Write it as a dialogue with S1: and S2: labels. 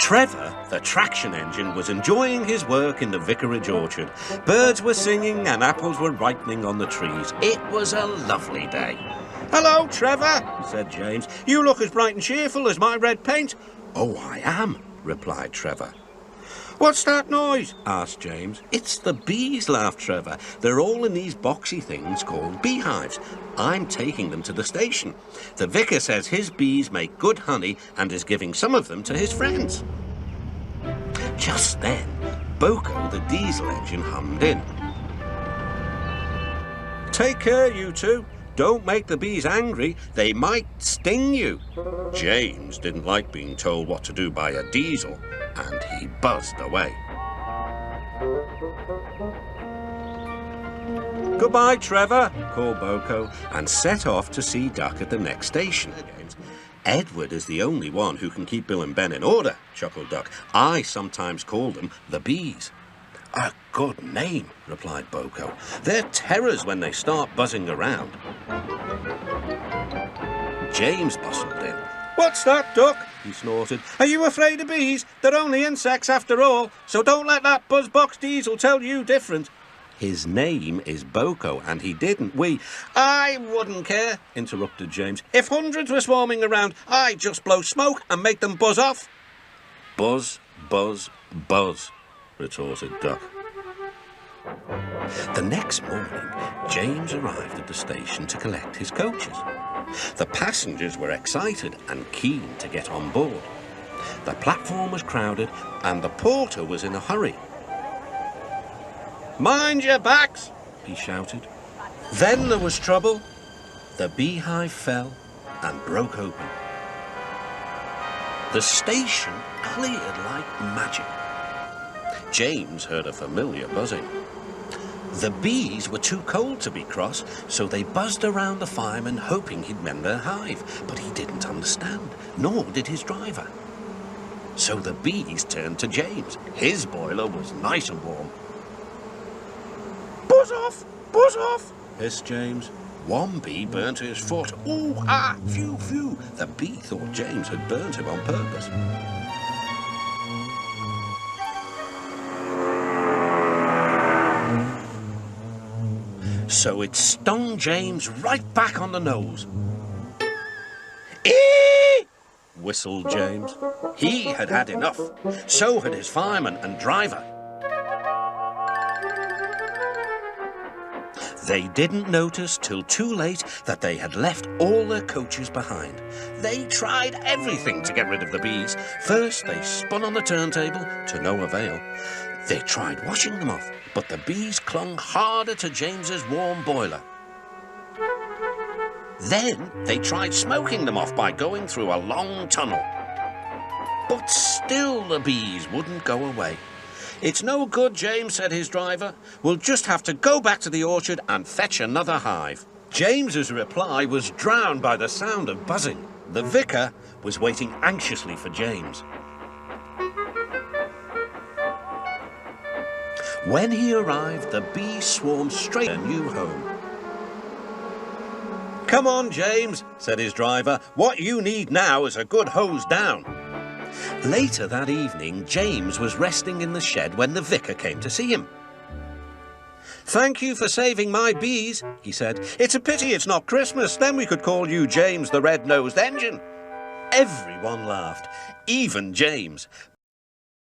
S1: Trevor, the traction engine, was enjoying his work in the vicarage orchard. Birds were singing and apples were ripening on the trees. It was a lovely day. "Hello, Trevor," said James. "You look as bright and cheerful as my red paint." "Oh, I am," replied Trevor. "What's that noise?" asked James. "It's the bees," laughed Trevor. "They're all in these boxy things called beehives. I'm taking them to the station. The vicar says his bees make good honey and is giving some of them to his friends." Just then, Boko, the diesel engine, hummed in. "Take care, you two. Don't make the bees angry. They might sting you." James didn't like being told what to do by a diesel, and he buzzed away. "Goodbye, Trevor," called Boko, and set off to see Duck at the next station. "Edward is the only one who can keep Bill and Ben in order," chuckled Duck. "I sometimes call them the bees." "A good name," replied Boko. "They're terrors when they start buzzing around." James bustled in. "What's that, Duck?" he snorted. "Are you afraid of bees? They're only insects after all, so don't let that buzzbox diesel tell you different." "His name is Boko, and he didn't "I wouldn't care," interrupted James. "If hundreds were swarming around, I'd just blow smoke and make them buzz off." "Buzz, buzz, buzz," retorted Duck. The next morning, James arrived at the station to collect his coaches. The passengers were excited and keen to get on board. The platform was crowded and the porter was in a hurry. "Mind your backs," he shouted. Then there was trouble. The beehive fell and broke open. The station cleared like magic. James heard a familiar buzzing. The bees were too cold to be cross, so they buzzed around the fireman hoping he'd mend their hive, but he didn't understand, nor did his driver. So the bees turned to James. His boiler was nice and warm. Buzz off, hissed James. One bee burnt his foot. "Ooh, ah, phew, phew." The bee thought James had burnt him on purpose. So it stung James right back on the nose. "Eee!" whistled James. He had had enough. So had his fireman and driver. They didn't notice till too late that they had left all their coaches behind. They tried everything to get rid of the bees. First, they spun on the turntable, to no avail. They tried washing them off, but the bees clung harder to James's warm boiler. Then they tried smoking them off by going through a long tunnel. But still the bees wouldn't go away. "It's no good, James," said his driver. "We'll just have to go back to the orchard and fetch another hive." James's reply was drowned by the sound of buzzing. The vicar was waiting anxiously for James. When he arrived, the bees swarmed straight to their new home. "Come on, James," said his driver. "What you need now is a good hose down." Later that evening, James was resting in the shed when the vicar came to see him. "Thank you for saving my bees," he said. "It's a pity it's not Christmas, then we could call you James the Red-Nosed Engine." Everyone laughed, even James.